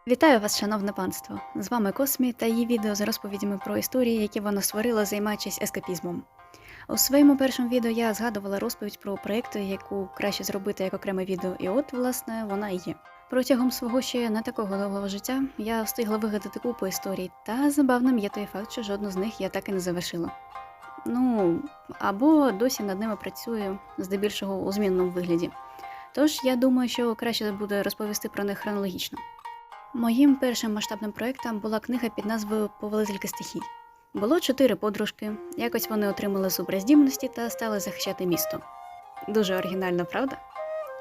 Вітаю вас, шановне панство! З вами Космі та її відео з розповідями про історії, які вона створила, займаючись ескапізмом. У своєму першому відео я згадувала розповідь про проєкти, яку краще зробити як окреме відео, і от, власне, вона і є. Протягом свого ще не такого довгого життя я встигла вигадати купу історій, та забавним є той факт, що жодну з них я так і не завершила. Або досі над ними працюю, здебільшого у змінному вигляді. Тож я думаю, що краще буде розповісти про них хронологічно. Моїм першим масштабним проєктом була книга під назвою «Повелительки стихій». Було 4 подружки, якось вони отримали суперздібності та стали захищати місто. Дуже оригінально, правда?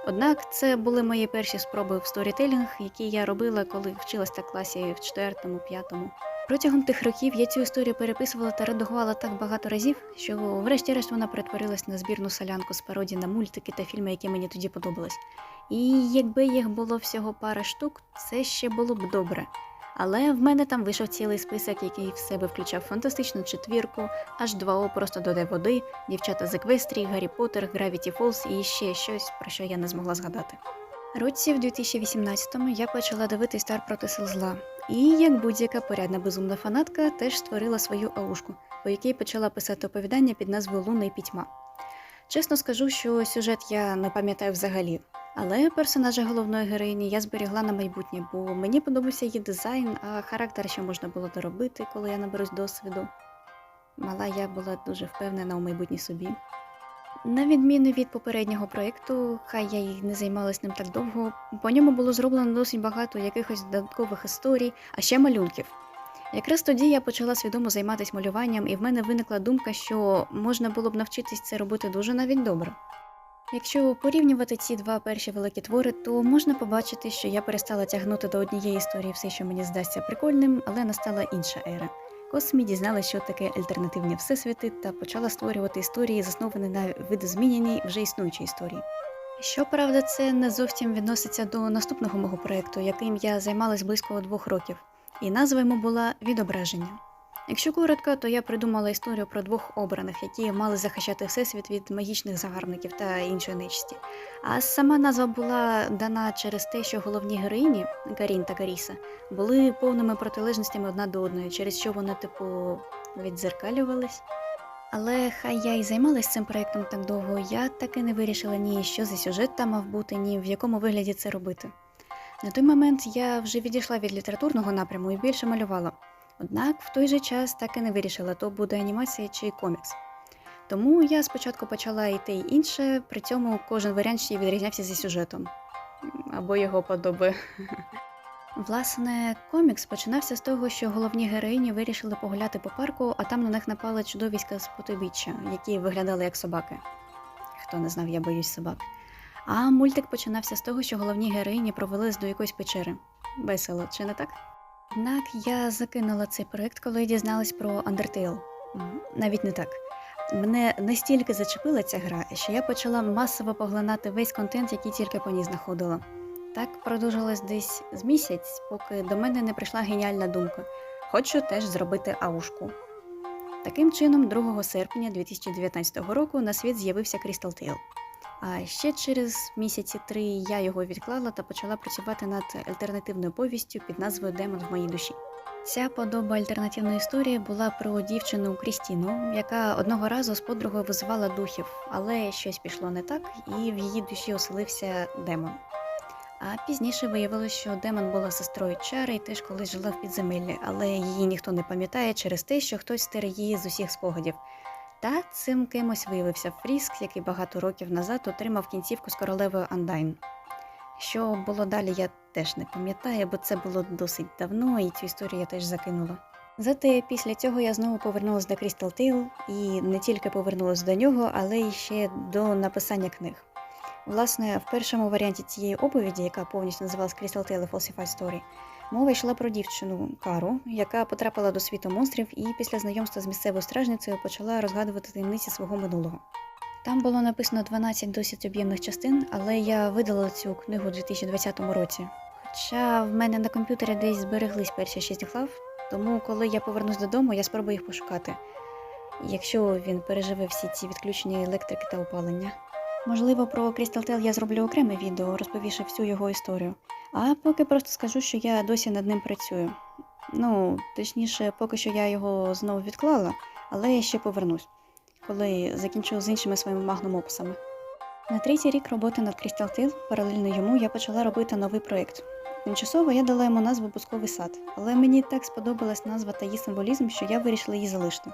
Однак це були мої перші спроби в сторітелінг, які я робила, коли вчилась в класі в 4-5. Протягом тих років я цю історію переписувала та редагувала так багато разів, що врешті-решт вона перетворилась на збірну солянку з пародій на мультики та фільми, які мені тоді подобались. І якби їх було всього пара штук, це ще було б добре. Але в мене там вийшов цілий список, який в себе включав фантастичну четвірку, H2O просто додай води, дівчата з Еквестрії, Гаррі Поттер, Гравіті Фолз і ще щось, про що я не змогла згадати. Році в 2018-му я почала дивитись «Стар проти сил зла». І, як будь-яка порядна безумна фанатка, теж створила свою аушку, по якій почала писати оповідання під назвою «Луна і пітьма». Чесно скажу, що сюжет я не пам'ятаю взагалі. Але персонажа головної героїні я зберігла на майбутнє, бо мені подобався її дизайн, а характер ще можна було доробити, коли я наберусь досвіду. Мала я була дуже впевнена у майбутній собі. На відміну від попереднього проєкту, хай я й не займалась ним так довго, по ньому було зроблено досить багато якихось додаткових історій, а ще малюнків. Якраз тоді я почала свідомо займатися малюванням, і в мене виникла думка, що можна було б навчитись це робити дуже навіть добре. Якщо порівнювати ці два перші великі твори, то можна побачити, що я перестала тягнути до однієї історії все, що мені здасться прикольним, але настала інша ера. Космі дізналася, що таке альтернативні всесвіти, та почала створювати історії, засновані на видозміненій вже існуючій історії. Щоправда, це не зовсім відноситься до наступного мого проєкту, яким я займалась близько 2 років, і назва йому була «Відображення». Якщо коротко, то я придумала історію про 2 обраних, які мали захищати всесвіт від магічних загарбників та іншої нечисті. А сама назва була дана через те, що головні героїні, Карін та Каріса, були повними протилежностями одна до одної, через що вони, віддзеркалювались. Але хай я і займалась цим проєктом так довго, я таки не вирішила ні, що за сюжет там мав бути, ні в якому вигляді це робити. На той момент я вже відійшла від літературного напряму і більше малювала. Однак в той же час так і не вирішила, то буде анімація чи комікс. Тому я спочатку почала і те, і інше, при цьому кожен варіант ще відрізнявся зі сюжетом. Або його подоби. Власне, комікс починався з того, що головні героїні вирішили погуляти по парку, а там на них напали чудовиська з потойбіччя, які виглядали як собаки. Хто не знав, я боюсь собак. А мультик починався з того, що головні героїні провелись до якоїсь печери. Весело, чи не так? Однак я закинула цей проєкт, коли дізналась про Undertale. Навіть не так. Мене настільки зачепила ця гра, що я почала масово поглинати весь контент, який тільки по ній знаходила. Так продовжилось десь з місяць, поки до мене не прийшла геніальна думка. Хочу теж зробити аушку. Таким чином, 2 серпня 2019 року на світ з'явився Crystal Tale. А ще через місяці 3 я його відклала та почала працювати над альтернативною повістю під назвою «Демон в моїй душі». Ця подоба альтернативної історії була про дівчину Крістіну, яка одного разу з подругою визивала духів, але щось пішло не так, і в її душі оселився демон. А пізніше виявилося, що демон була сестрою Чари і теж колись жила в підземеллі, але її ніхто не пам'ятає через те, що хтось стер її з усіх спогадів. Та цим кимось виявився Фріск, який багато років назад отримав кінцівку з королевою Андайн. Що було далі, я теж не пам'ятаю, бо це було досить давно, і цю історію я теж закинула. Зате після цього я знову повернулася до Crystal Tale, і не тільки повернулася до нього, але й ще до написання книг. Власне, в першому варіанті цієї оповіді, яка повністю називалась Crystal Tale: A Falsified Story, мова йшла про дівчину Кару, яка потрапила до світу монстрів і після знайомства з місцевою стражницею почала розгадувати таємниці свого минулого. Там було написано 12 досить об'ємних частин, але я видалила цю книгу у 2020 році. Хоча в мене на комп'ютері десь збереглись перші 6 глав, тому коли я повернусь додому, я спробую їх пошукати. Якщо він переживе всі ці відключення електрики та опалення. Можливо, про Crystal Tale я зроблю окреме відео, розповівши всю його історію. А поки просто скажу, що я досі над ним працюю. Ну, точніше, поки що я його знову відклала, але я ще повернусь, коли закінчу з іншими своїми магнум-опусами. На третій рік роботи над Crystal Tale, паралельно йому, я почала робити новий проєкт. Тимчасово я дала йому назву «Бусковий сад», але мені так сподобалась назва та її символізм, що я вирішила її залишити.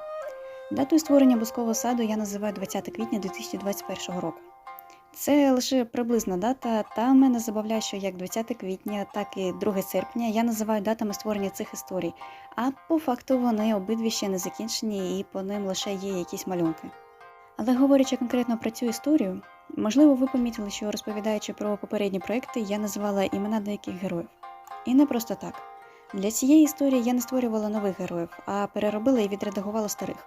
Датою створення Бускового саду я називаю 20 квітня 2021 року. Це лише приблизна дата, та мене забавляє, що як 20 квітня, так і 2 серпня я називаю датами створення цих історій, а по факту вони обидві ще не закінчені і по ним лише є якісь малюнки. Але говорячи конкретно про цю історію, можливо, ви помітили, що розповідаючи про попередні проекти, я називала імена деяких героїв. І не просто так. Для цієї історії я не створювала нових героїв, а переробила і відредагувала старих.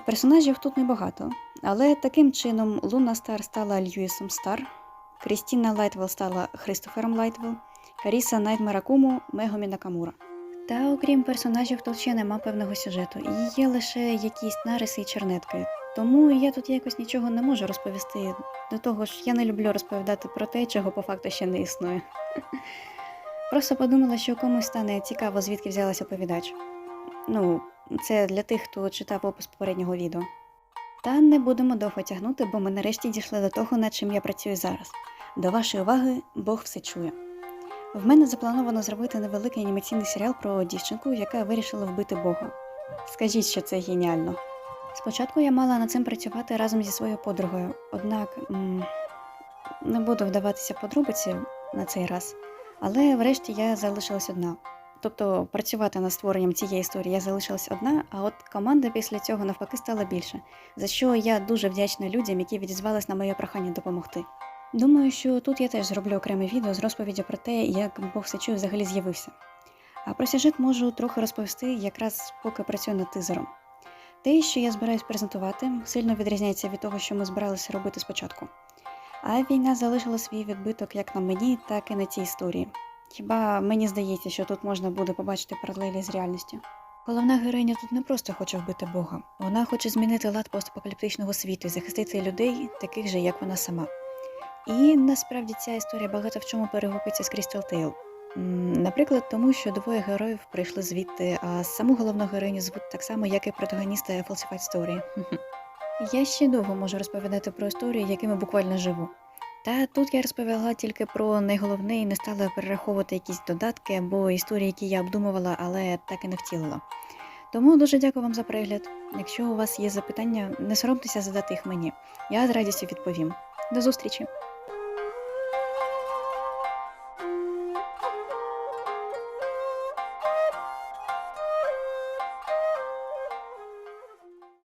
Персонажів тут небагато, але таким чином Луна Стар стала Льюісом Стар, Крістіна Лайтвелл стала Христофером Лайтвелл, Каріса Найтмера Куму Мегомі Накамура. Та окрім персонажів, тут ще нема певного сюжету, і є лише якісь нариси і чернетки. Тому я тут якось нічого не можу розповісти. До того ж, я не люблю розповідати про те, чого по факту ще не існує. Просто подумала, що комусь стане цікаво, звідки взялася оповідач. Ну, це для тих, хто читав опис попереднього відео. Та не будемо довго тягнути, бо ми нарешті дійшли до того, над чим я працюю зараз. До вашої уваги, Бог все чує. В мене заплановано зробити невеликий анімаційний серіал про дівчинку, яка вирішила вбити Бога. Скажіть, що це геніально. Спочатку я мала над цим працювати разом зі своєю подругою, однак не буду вдаватися в подробиці на цей раз, але врешті я залишилась одна. Тобто працювати над створенням цієї історії я залишилась одна, а от команда після цього навпаки стала більше, за що я дуже вдячна людям, які відізвались на моє прохання допомогти. Думаю, що тут я теж зроблю окреме відео з розповіддю про те, як Бог все чує взагалі з'явився. А про сюжет можу трохи розповісти, якраз поки працюю над тизером. Те, що я збираюсь презентувати, сильно відрізняється від того, що ми збиралися робити спочатку. А війна залишила свій відбиток як на мені, так і на цій історії. Хіба мені здається, що тут можна буде побачити паралелі з реальністю. Головна героїня тут не просто хоче вбити Бога. Вона хоче змінити лад постапокаліптичного світу і захистити людей, таких же, як вона сама. І насправді ця історія багато в чому перегукується з Crystal Tale. Наприклад, тому, що двоє героїв прийшли звідти, а саму головну героїню звуть так само, як і протагоніста Falsified Story. Я ще довго можу розповідати про історії, якими буквально живу. Та тут я розповіла тільки про найголовне і не стала перераховувати якісь додатки або історії, які я обдумувала, але так і не втілила. Тому дуже дякую вам за перегляд. Якщо у вас є запитання, не соромтеся задати їх мені. Я з радістю відповім. До зустрічі!